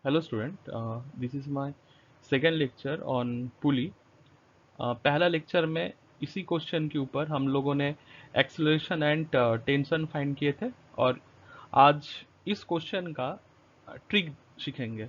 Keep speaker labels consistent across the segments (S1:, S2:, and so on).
S1: Hello student, this is my second lecture on pulley. पहला lecture में इसी question के ऊपर हम लोगों ने एक्सेलरेशन एंड टेंशन फाइंड किए थे और आज इस क्वेश्चन का ट्रिक सीखेंगे।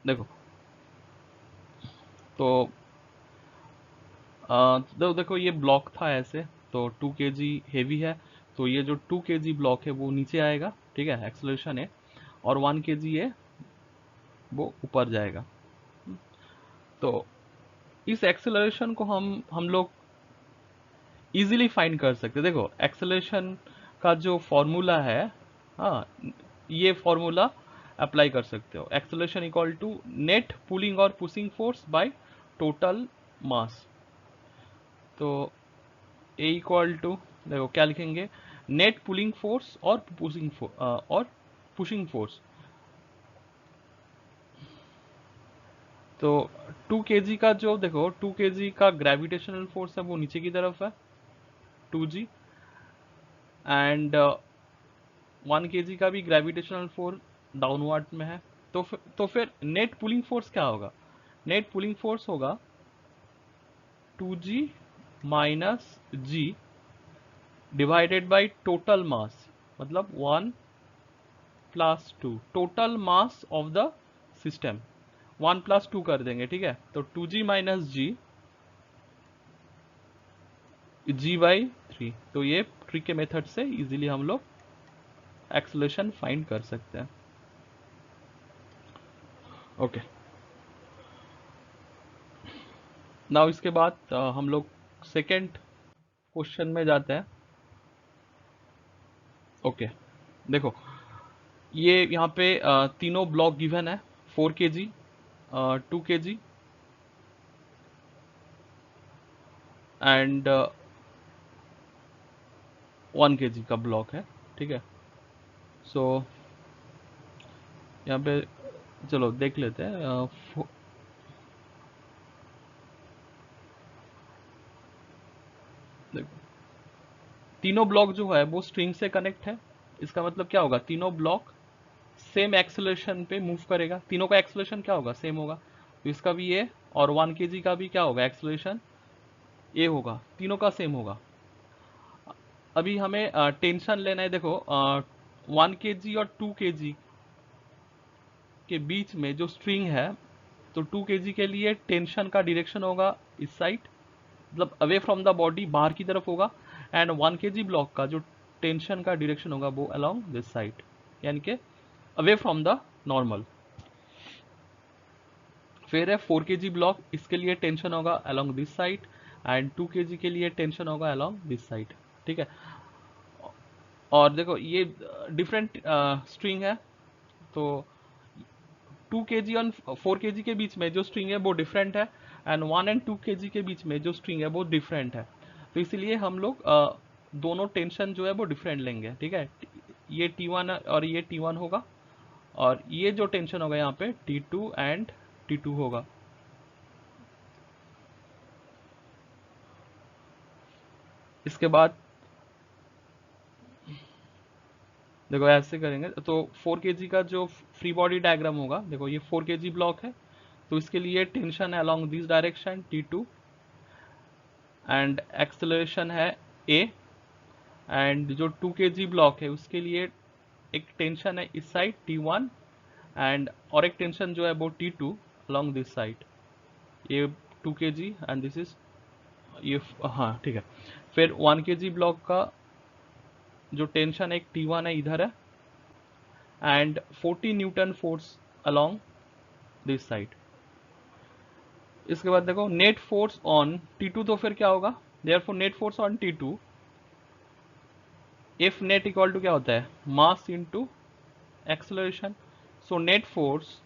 S1: देखो, तो देखो ये ब्लॉक था ऐसे, तो 2 kg हेवी है, तो ये जो 2 kg ब्लॉक है वो नीचे आएगा, ठीक है, एक्सेलरेशन है, और 1 kg है वो ऊपर जाएगा। तो इस एक्सेलरेशन को हम लोग इजीली फाइंड कर सकते हैं। देखो, एक्सेलरेशन का जो फॉर्मूला है, हाँ, ये फॉर्मूला अप्लाई कर सकते हो। Acceleration equal to net pulling और pushing force by total mass. तो ए इक्वल टू, देखो क्या लिखेंगे, नेट पुलिंग फोर्स और पुशिंग फोर्स। तो 2 kg का जो, देखो 2 kg का ग्रेविटेशनल फोर्स है वो नीचे की तरफ है, 2g, एंड 1 kg का भी ग्रेविटेशनल फोर्स डाउनवर्ड में है। तो फिर नेट पुलिंग फोर्स क्या होगा? नेट पुलिंग फोर्स होगा 2g minus G divided by total mass, मतलब 1 + 2 total mass of the system. 1 + 2 कर देंगे, ठीक है, तो 2g माइनस जी/3। तो ये ट्रिक के मेथड से इजीली हम लोग एक्सेलरेशन फाइंड कर सकते हैं। ओके, नाउ इसके बाद हम लोग सेकेंड क्वेश्चन में जाते हैं। ओके, देखो ये यहाँ पे तीनों ब्लॉक गिवन है, 4 kg, 2 kg एंड 1 kg का ब्लॉक है, ठीक है। सो यहाँ पे चलो देख लेते हैं। देखो, तीनों ब्लॉक जो है वो स्ट्रिंग से कनेक्ट है। इसका मतलब क्या होगा, तीनों ब्लॉक सेम एक्सेलरेशन पे मूव करेगा, तीनों का एक्सेलरेशन क्या होगा, सेम होगा। तो इसका भी ये और 1 kg का भी क्या होगा, एक्सेलरेशन ये होगा, तीनों का सेम होगा। अभी हमें टेंशन लेना है। देखो, 1 kg और 2 kg के बीच में जो स्ट्रिंग है, तो 2 kg के लिए टेंशन का डायरेक्शन होगा इस साइड, मतलब अवे फ्रॉम द बॉडी, बाहर की तरफ होगा। एंड 1 kg ब्लॉक का जो टेंशन का डायरेक्शन होगा वो अलोंग दिस साइड, यानी कि अवे फ्रॉम द नॉर्मल। फिर है 4 kg ब्लॉक, इसके लिए टेंशन होगा along this side, and 2 kg के लिए टेंशन होगा अलोंग दिस साइड, ठीक है। और देखो ये डिफरेंट स्ट्रिंग है, तो 2 kg और 4 kg के बीच में जो स्ट्रिंग है वो डिफरेंट है, एंड 1 और 2 kg के बीच में जो स्ट्रिंग है वो डिफरेंट है। तो इसलिए हम लोग दोनों टेंशन जो है वो डिफरेंट लेंगे, ठीक है। ये T1 और ये T1 होगा, और ये जो टेंशन होगा यहाँ पे T2 एंड T2 होगा। इसके बाद देखो ऐसे करेंगे, तो 4 kg का जो फ्री बॉडी डायग्राम होगा, देखो ये 4 kg ब्लॉक है, तो इसके लिए टेंशन है along this direction T2, and acceleration है A। एंड जो 2 kg ब्लॉक है उसके लिए एक टेंशन है इस साइड T1, एंड और एक टेंशन जो है वो T2 अलोंग दिस साइड। ये 2 kg एंड दिस इज ये, हाँ ठीक है। फिर 1 kg ब्लॉक का जो टेंशन है एक T1 है इधर है, and 40 Newton force along this side. इसके बाद देखो नेट फोर्स ऑन T2, तो फिर क्या होगा, therefore net force on T2, if net equal to क्या होता है, mass into acceleration. So net force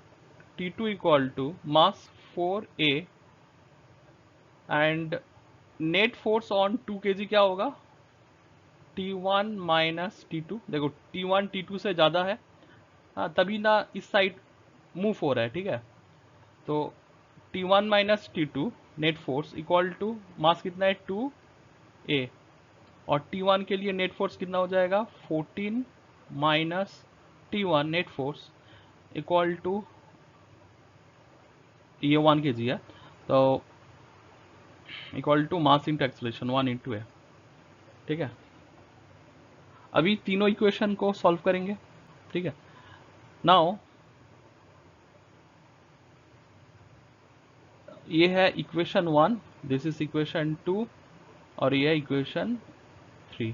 S1: T2 equal to mass 4a, and net force on 2 kg क्या होगा, T1 माइनस T2। देखो T1 T2 से ज़्यादा है, हाँ तभी ना इस साइड मूव हो रहा है, ठीक है। तो T1 minus T2 net force equal to mass कितना है 2a, और T1 के लिए नेट फोर्स कितना हो जाएगा 14 minus T1 net force, equal to, ये 1 kg है, तो equal to mass into acceleration 1 into A. ठीक है, अभी तीनों इक्वेशन को सॉल्व करेंगे। ठीक है, नाउ ये है इक्वेशन 1, दिस इज इक्वेशन 2, और ये है इक्वेशन 3।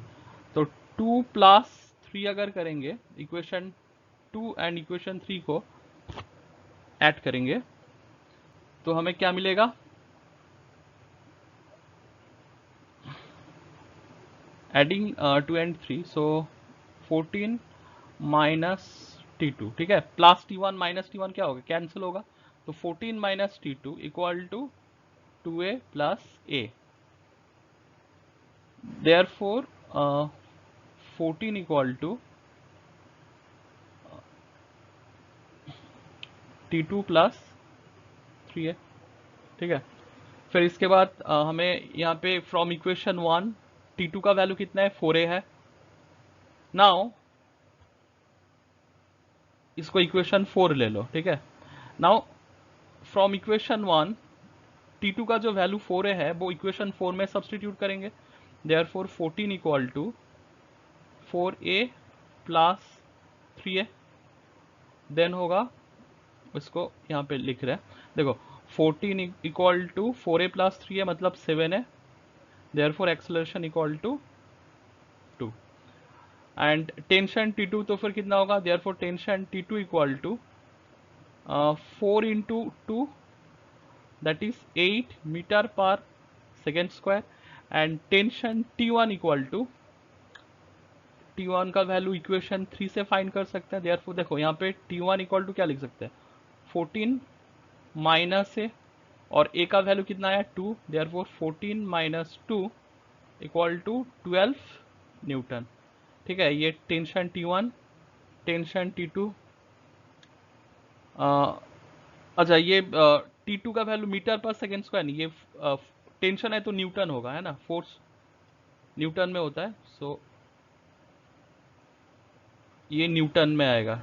S1: तो 2 प्लस 3 अगर करेंगे, इक्वेशन 2 एंड इक्वेशन 3 को ऐड करेंगे तो हमें क्या मिलेगा? Adding 2 and 3, so 14 minus T2। ठीक है, प्लस T1 माइनस T1 क्या होगा? कैंसिल होगा। तो 14 minus T2 equal to 2A plus A। Therefore 14 equal to T2 plus 3A। ठीक है, फिर इसके बाद हमें यहाँ पे फ्रॉम इक्वेशन 1 T2 का वैल्यू कितना है? 4A है। नाउ इसको इक्वेशन 4 ले लो। ठीक है, नाउ फ्रॉम इक्वेशन 1 T2 का जो वैल्यू 4A है वो इक्वेशन 4 में सब्सटीट्यूट करेंगे। Therefore 14 equal to 4A plus 3A। Then होगा, इसको यहाँ पे लिख रहे हैं, देखो 14 equal to 4A plus 3A मतलब 7 है। Therefore acceleration equal to 2 and tension T2 तो फिर कितना होगा? Therefore tension T2 equal to 4 into 2 that is 8 meter पर second square and tension T1 equal to, T1 का वैल्यू इक्वेशन 3 से find कर सकते हैं। देयरफॉर देखो यहाँ पे T1 इक्वल टू क्या लिख सकते हैं? 14 माइनस ए, और ए का वैल्यू कितना है? 2। Therefore 14 minus 2 equal to 12 newton. ठीक है, ये टेंशन T1, टेंशन T2, अच्छा ये T2 का वैल्यू मीटर पर सेकेंड स्क्वायर नहीं, ये टेंशन है तो न्यूटन होगा, है ना, फोर्स न्यूटन में होता है, सो ये न्यूटन में आएगा।